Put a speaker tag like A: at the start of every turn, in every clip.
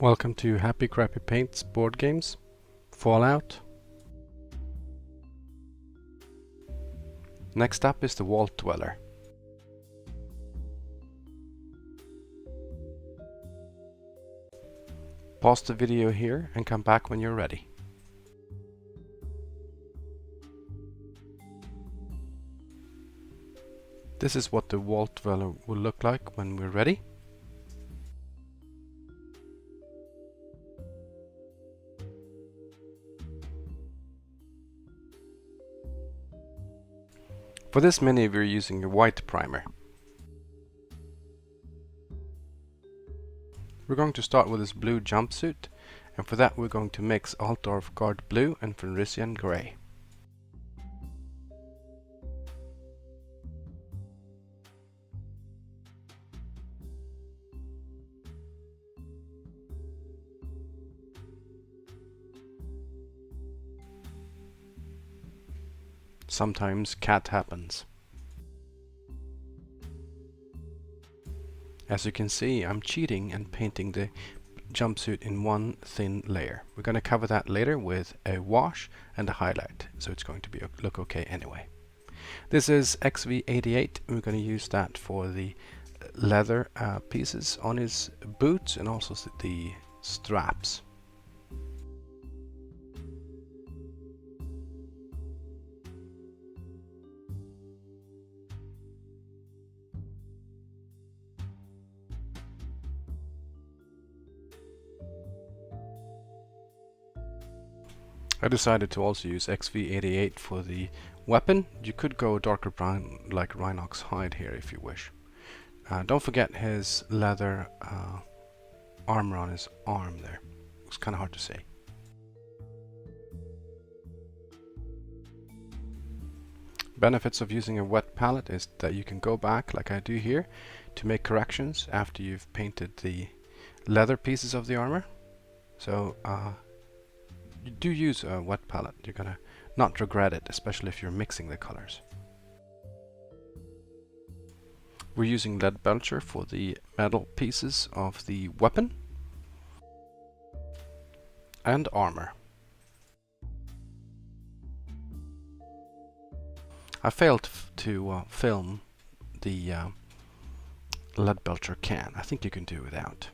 A: Welcome to Happy Crappy Paints board games, Fallout. Next up is the Vault Dweller. Pause the video here and come back when you're ready. This is what the Vault Dweller will look like when we're ready. For this mini we're using a white primer. We're going to start with this blue jumpsuit, and for that we're going to mix Altdorf Guard Blue and Fenrisian Grey. Sometimes cat happens. As you can see, I'm cheating and painting the jumpsuit in one thin layer. We're going to cover that later with a wash and a highlight, so it's going to be look okay anyway. This is XV88. We're going to use that for the leather pieces on his boots and also the straps. I decided to also use XV88 for the weapon. You could go darker brown like Rhinox hide here if you wish. Don't forget his leather armor on his arm there. It's kind of hard to say. Benefits of using a wet palette is that you can go back like I do here to make corrections after you've painted the leather pieces of the armor. So you do use a wet palette. You're gonna not regret it, especially if you're mixing the colors. We're using lead belcher for the metal pieces of the weapon and armor. I failed to film the lead belcher can. I think you can do without.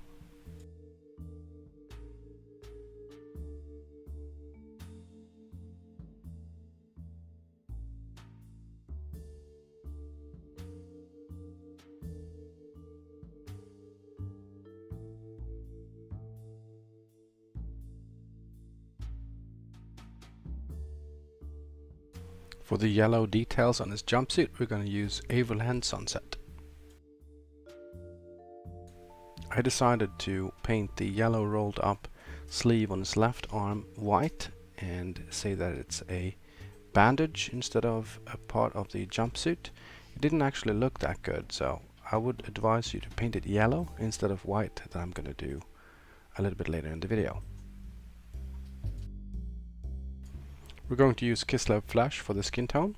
A: For the yellow details on his jumpsuit, we're going to use Averland Sunset. I decided to paint the yellow rolled up sleeve on his left arm white and say that it's a bandage instead of a part of the jumpsuit. It didn't actually look that good, so I would advise you to paint it yellow instead of white, that I'm going to do a little bit later in the video. We're going to use Kislev Flesh for the skin tone.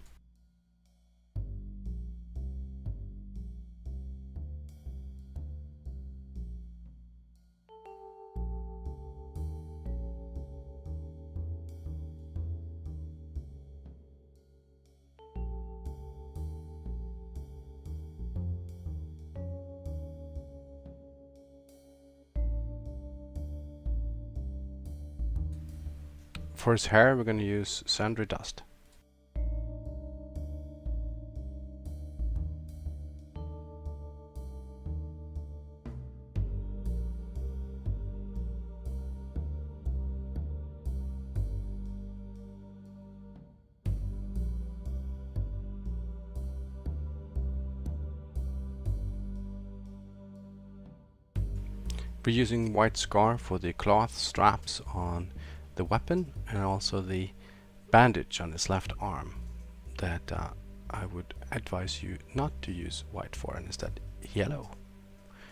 A: For his hair, we're going to use Zandri Dust. We're using white scar for the cloth straps on the weapon and also the bandage on his left arm that I would advise you not to use white for, and instead yellow.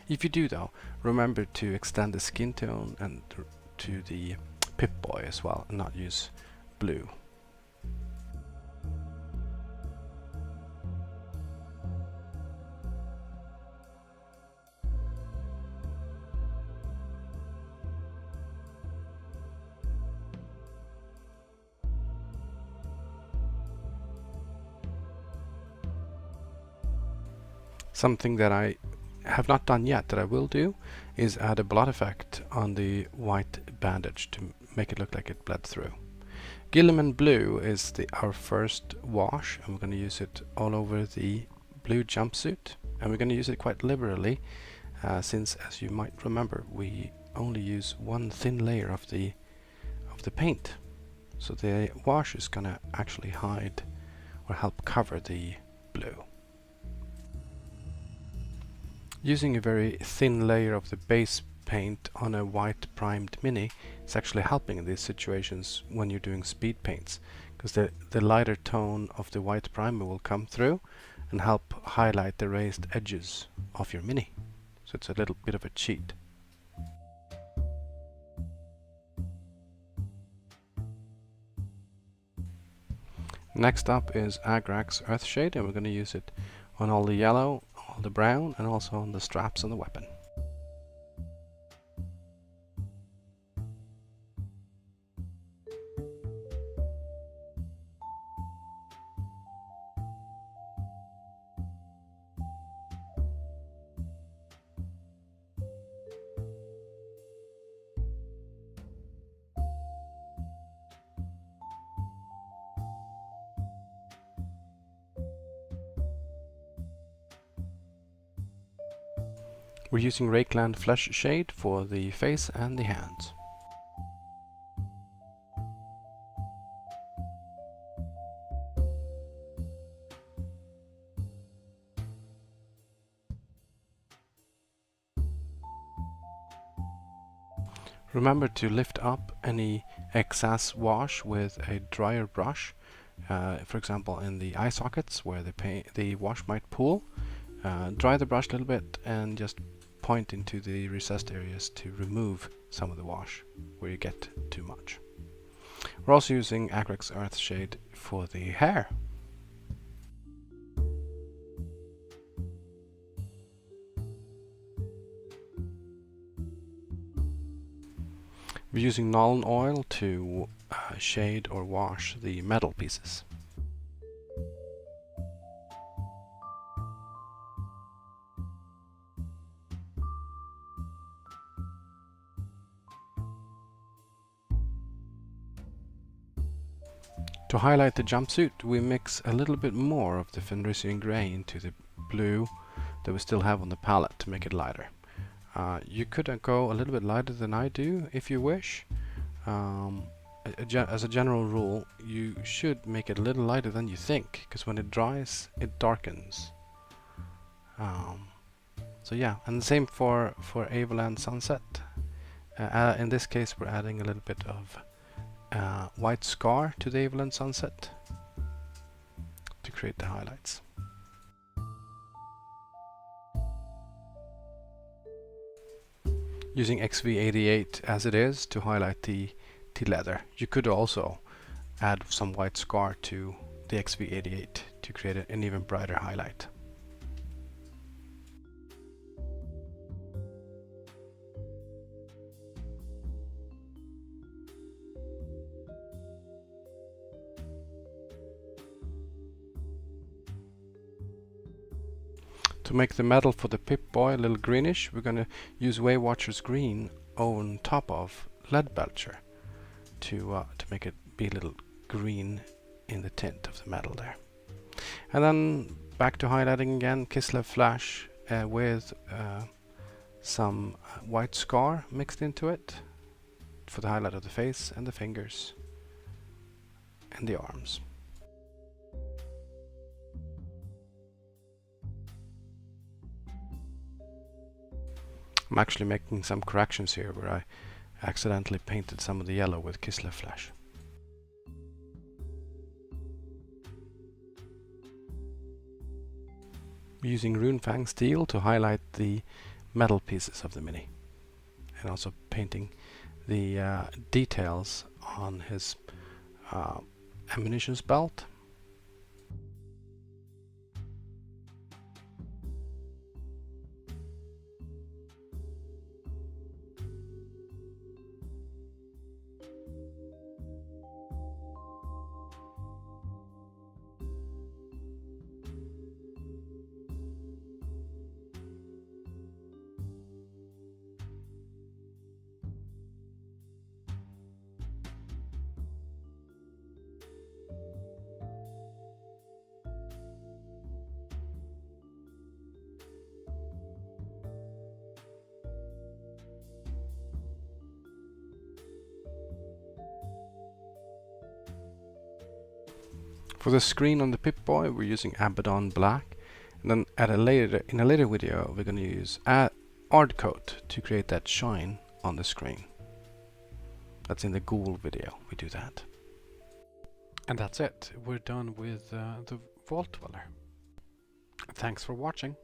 A: If you do though, remember to extend the skin tone and to the Pip-Boy as well and not use blue. Something that I have not done yet that I will do is add a blot effect on the white bandage to make it look like it bled through. Guilliman Blue is our first wash, and we're going to use it all over the blue jumpsuit, and we're going to use it quite liberally since, as you might remember, we only use one thin layer of the paint, so the wash is going to actually hide or help cover the blue. Using a very thin layer of the base paint on a white primed mini is actually helping in these situations when you're doing speed paints, because the lighter tone of the white primer will come through and help highlight the raised edges of your mini. So it's a little bit of a cheat. Next up is Agrax Earthshade, and we're going to use it on all the yellow, all the brown, and also on the straps on the weapon. We're using Reikland Fleshshade for the face and the hands. Remember to lift up any excess wash with a drier brush, for example in the eye sockets where the wash might pool. Dry the brush a little bit and just point into the recessed areas to remove some of the wash where you get too much. We're also using Agrax Earthshade for the hair. We're using Nuln Oil to shade or wash the metal pieces. To highlight the jumpsuit, we mix a little bit more of the Fenrisian Grey into the blue that we still have on the palette to make it lighter. You could go a little bit lighter than I do if you wish. As a general rule, you should make it a little lighter than you think, because when it dries, it darkens. So yeah, and the same for Avaland Sunset. In this case, we're adding a little bit of white scar to the Avaland Sunset to create the highlights. Using XV88 as it is to highlight the leather. You could also add some white scar to the XV88 to create an even brighter highlight. To make the metal for the Pip-Boy a little greenish, we're going to use Waywatcher's Green on top of Leadbelcher to make it be a little green in the tint of the metal there. And then back to highlighting again, Kislev Flesh with some white scar mixed into it for the highlight of the face and the fingers and the arms. I'm actually making some corrections here where I accidentally painted some of the yellow with Kislev Flesh. We're using Runefang steel to highlight the metal pieces of the mini, and also painting the details on his ammunition belt. For the screen on the Pip-Boy, we're using Abbadon Black, and then in a later video we're going to use Art Coat to create that shine on the screen. That's in the Ghoul video, we do that. And that's it, we're done with the Vault Dweller. Thanks for watching.